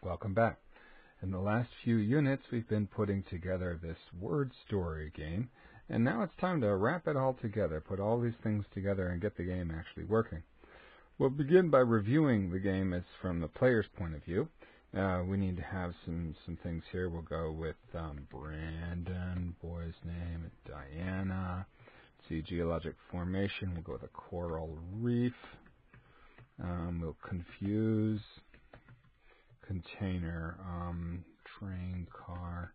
Welcome back. In the last few units, we've been putting together this word story game, and now it's time to wrap it all together, put all these things together, and get the game actually working. We'll begin by reviewing the game as from the player's point of view. We need to have some things here. We'll go with Brandon, boy's name, Diana. See geologic formation. We'll go with a coral reef. We'll confuse. Container, train, car,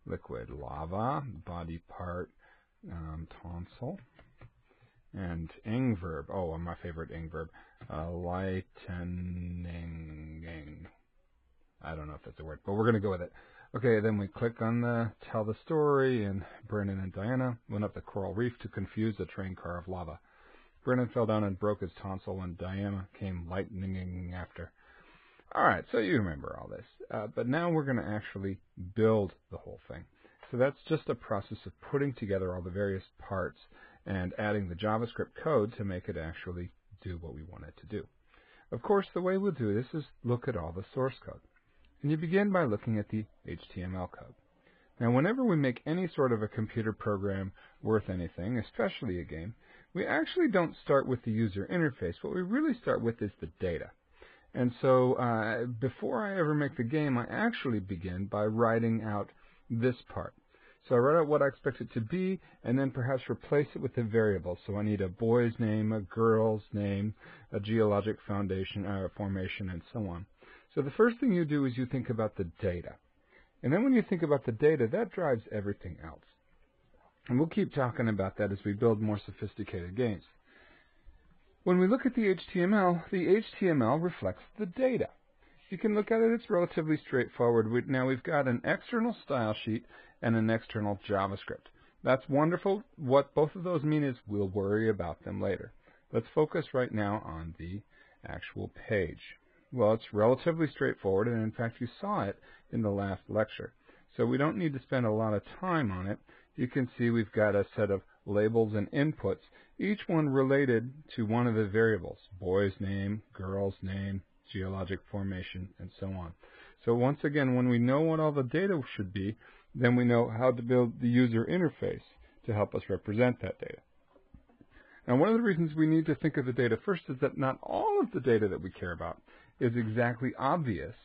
liquid, lava, body part, tonsil, and ing verb. Oh, my favorite ing verb, lightening. I don't know if that's a word, but we're going to go with it. Okay, then we click on the tell the story, and Brennan and Diana went up the coral reef to confuse a train car of lava. Brennan fell down and broke his tonsil, and Diana came lightning after. All right, so you remember all this. But now we're going to actually build the whole thing. So that's just a process of putting together all the various parts and adding the JavaScript code to make it actually do what we want it to do. Of course, the way we'll do this is look at all the source code. And you begin by looking at the HTML code. Now, whenever we make any sort of a computer program worth anything, especially a game, we actually don't start with the user interface. What we really start with is the data. And so before I ever make the game, I actually begin by writing out this part. So I write out what I expect it to be, and then perhaps replace it with a variable. So I need a boy's name, a girl's name, a geologic formation, and so on. So the first thing you do is you think about the data. And then when you think about the data, that drives everything else. And we'll keep talking about that as we build more sophisticated games. When we look at the HTML reflects the data. You can look at it, it's relatively straightforward. Now we've got an external style sheet and an external JavaScript. That's wonderful. What both of those mean is we'll worry about them later. Let's focus right now on the actual page. Well, it's relatively straightforward, and in fact you saw it in the last lecture. So we don't need to spend a lot of time on it. You can see we've got a set of labels and inputs, each one related to one of the variables, boy's name, girl's name, geologic formation, and so on. So once again, when we know what all the data should be, then we know how to build the user interface to help us represent that data. Now, one of the reasons we need to think of the data first is that not all of the data that we care about is exactly obvious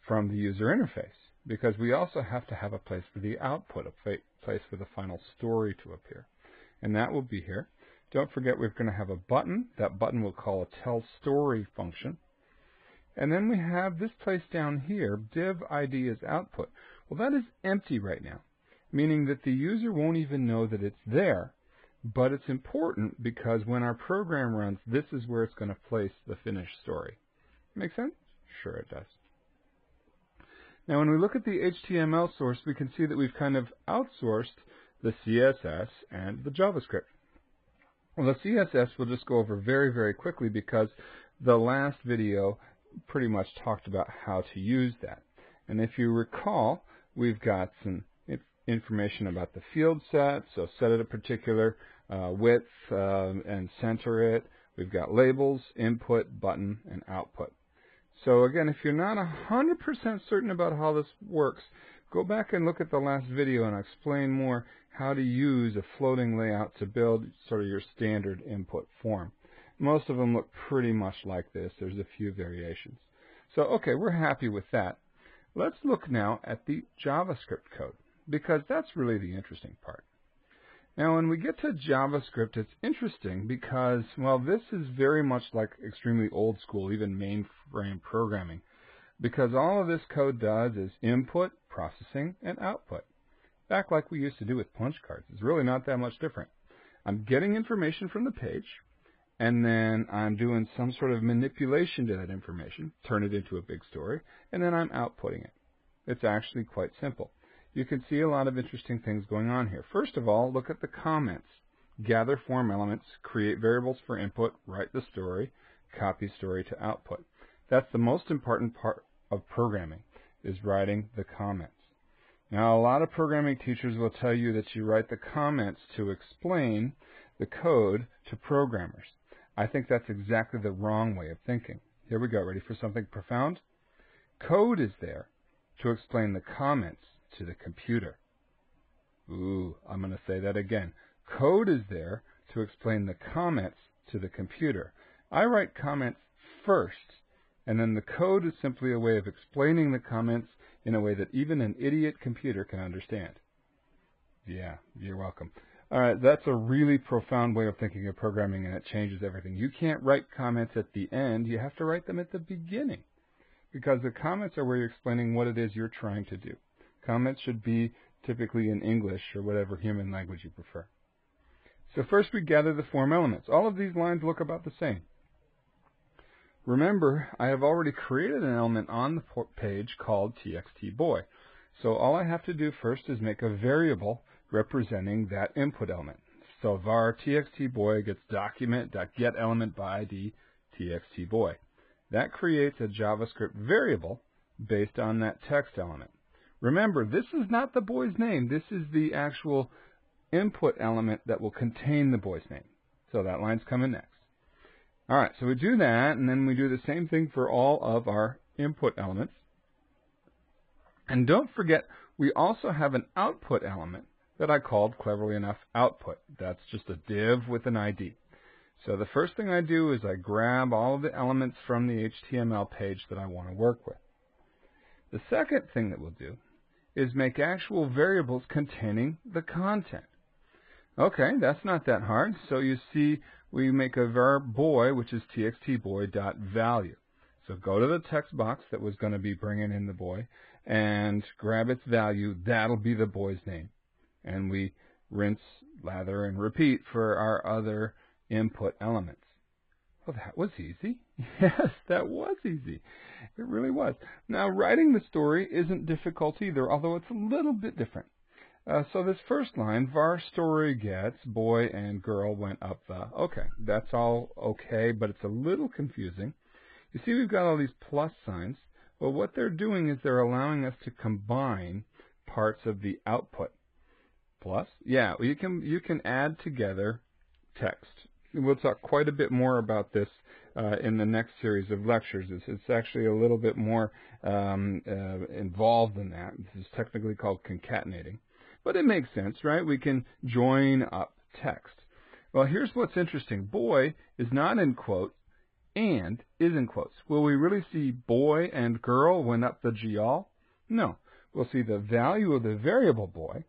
from the user interface, because we also have to have a place for the output, a place for the final story to appear. And that will be here. Don't forget we're going to have a button. That button we'll call a tell story function. And then we have this place down here, div ID is output. Well, that is empty right now, meaning that the user won't even know that it's there. But it's important because when our program runs, this is where it's going to place the finished story. Make sense? Sure it does. Now, when we look at the HTML source, we can see that we've kind of outsourced the CSS and the JavaScript. Well, the CSS we'll just go over very, very quickly because the last video pretty much talked about how to use that. And if you recall, we've got some information about the field set, so set it a particular width and center it. We've got labels, input, button, and output. So again, if you're not 100% certain about how this works, go back and look at the last video and I'll explain more how to use a floating layout to build sort of your standard input form. Most of them look pretty much like this. There's a few variations. So okay, we're happy with that. Let's look now at the JavaScript code, because that's really the interesting part. Now, when we get to JavaScript, it's interesting because, well, this is very much like extremely old school, even mainframe programming, because all of this code does is input, processing, and output. Back like we used to do with punch cards. It's really not that much different. I'm getting information from the page, and then I'm doing some sort of manipulation to that information, turn it into a big story, and then I'm outputting it. It's actually quite simple. You can see a lot of interesting things going on here. First of all, look at the comments. Gather form elements, create variables for input, write the story, copy story to output. That's the most important part of programming, is writing the comments. Now, a lot of programming teachers will tell you that you write the comments to explain the code to programmers. I think that's exactly the wrong way of thinking. Here we go. Ready for something profound? Code is there to explain the comments to the computer. Ooh, I'm going to say that again. Code is there to explain the comments to the computer. I write comments first, and then the code is simply a way of explaining the comments in a way that even an idiot computer can understand. Yeah, you're welcome. All right, that's a really profound way of thinking of programming, and it changes everything. You can't write comments at the end. You have to write them at the beginning, because the comments are where you're explaining what it is you're trying to do. Comments should be typically in English or whatever human language you prefer. So first we gather the form elements. All of these lines look about the same. Remember, I have already created an element on the page called txtBoy. So all I have to do first is make a variable representing that input element. So var txtBoy gets document.getElementById txtBoy. That creates a JavaScript variable based on that text element. Remember, this is not the boy's name. This is the actual input element that will contain the boy's name. So that line's coming next. All right, so we do that, and then we do the same thing for all of our input elements. And don't forget, we also have an output element that I called, cleverly enough, output. That's just a div with an ID. So the first thing I do is I grab all of the elements from the HTML page that I want to work with. The second thing that we'll do is make actual variables containing the content. Okay, that's not that hard. So you see we make a var boy, which is txtBoy.value. So go to the text box that was going to be bringing in the boy and grab its value. That'll be the boy's name. And we rinse, lather, and repeat for our other input elements. Well, that was easy. Yes, that was easy. It really was. Now, writing the story isn't difficult either, although it's a little bit different. So this first line, var story gets boy and girl went up the. Okay, that's all okay, but it's a little confusing. You see we've got all these plus signs. Well, what they're doing is they're allowing us to combine parts of the output. Plus, yeah, you can add together text. We'll talk quite a bit more about this in the next series of lectures. It's actually a little bit more involved than that. This is technically called concatenating. But it makes sense, right? We can join up text. Well, here's what's interesting. Boy is not in quotes and is in quotes. Will we really see boy and girl when up the GL? No. We'll see the value of the variable boy,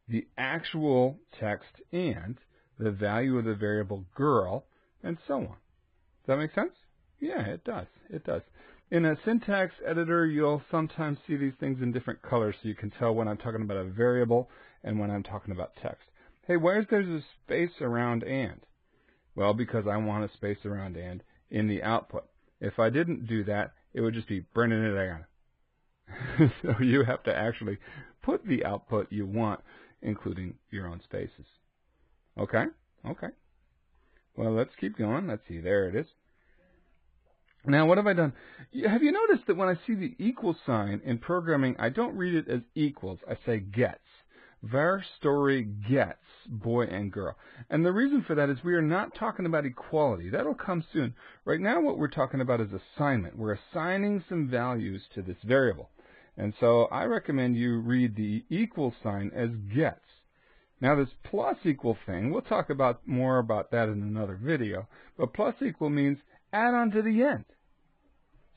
the actual text and the value of the variable girl, and so on. Does that make sense? Yeah, it does. It does. In a syntax editor, you'll sometimes see these things in different colors so you can tell when I'm talking about a variable and when I'm talking about text. Hey, where's there's a space around and? Well, because I want a space around and in the output. If I didn't do that, it would just be burning it again. So you have to actually put the output you want, including your own spaces. Okay? Okay. Well, let's keep going. Let's see. There it is. Now, what have I done? Have you noticed that when I see the equal sign in programming, I don't read it as equals. I say gets. Var story gets boy and girl. And the reason for that is we are not talking about equality. That'll come soon. Right now, what we're talking about is assignment. We're assigning some values to this variable. And so I recommend you read the equal sign as gets. Now, this plus equal thing, we'll talk about more about that in another video. But plus equal means add on to the end.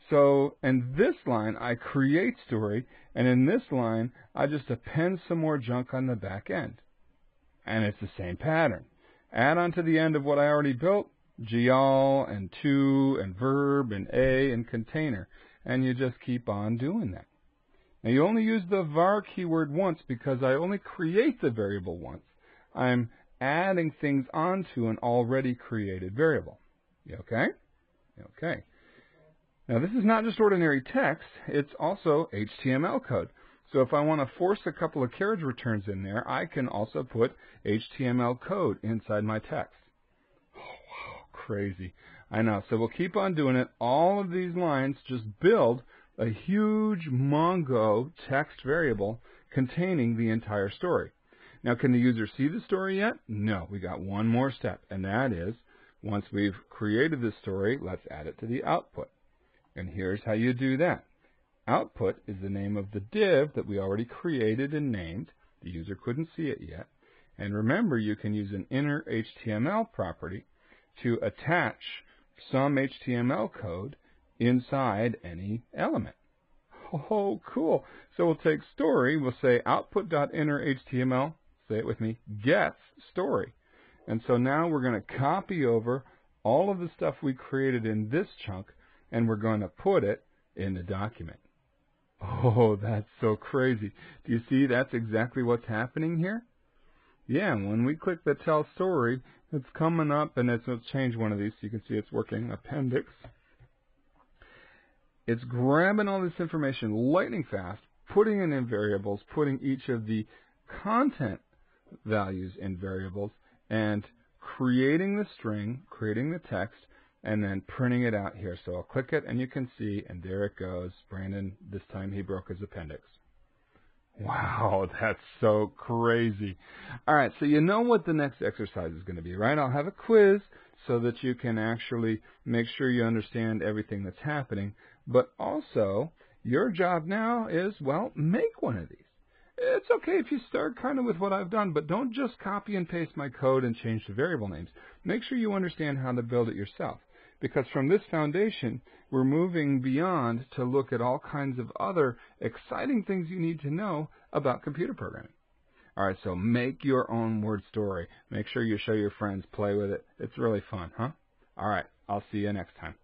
So in this line, I create story, and in this line, I just append some more junk on the back end. And it's the same pattern. Add on to the end of what I already built, GL and to and verb and a and container. And you just keep on doing that. Now you only use the var keyword once because I only create the variable once. I'm adding things onto an already created variable. You okay? Okay. Now this is not just ordinary text, it's also HTML code. So if I want to force a couple of carriage returns in there, I can also put HTML code inside my text. Oh, wow, crazy. I know. So we'll keep on doing it. All of these lines just build a huge Mongo text variable containing the entire story. Now, can the user see the story yet? No, we got one more step, and that is, once we've created the story, let's add it to the output. And here's how you do that. Output is the name of the div that we already created and named. The user couldn't see it yet. And remember, you can use an inner HTML property to attach some HTML code inside any element. Oh, cool. So we'll take story, we'll say output.innerHTML, say it with me, gets story. And so now we're going to copy over all of the stuff we created in this chunk, and we're going to put it in the document. Oh, that's so crazy. Do you see that's exactly what's happening here? Yeah, when we click the tell story, it's coming up, and let's change one of these so you can see it's working, appendix. It's grabbing all this information lightning fast, putting it in variables, putting each of the content values in variables, and creating the string, creating the text, and then printing it out here. So I'll click it, and you can see, and there it goes. Brandon, this time he broke his appendix. Wow, that's so crazy. All right, so you know what the next exercise is going to be, right? I'll have a quiz so that you can actually make sure you understand everything that's happening. But also, your job now is, well, make one of these. It's okay if you start kind of with what I've done, but don't just copy and paste my code and change the variable names. Make sure you understand how to build it yourself. Because from this foundation, we're moving beyond to look at all kinds of other exciting things you need to know about computer programming. All right, so make your own word story. Make sure you show your friends, play with it. It's really fun, huh? All right, I'll see you next time.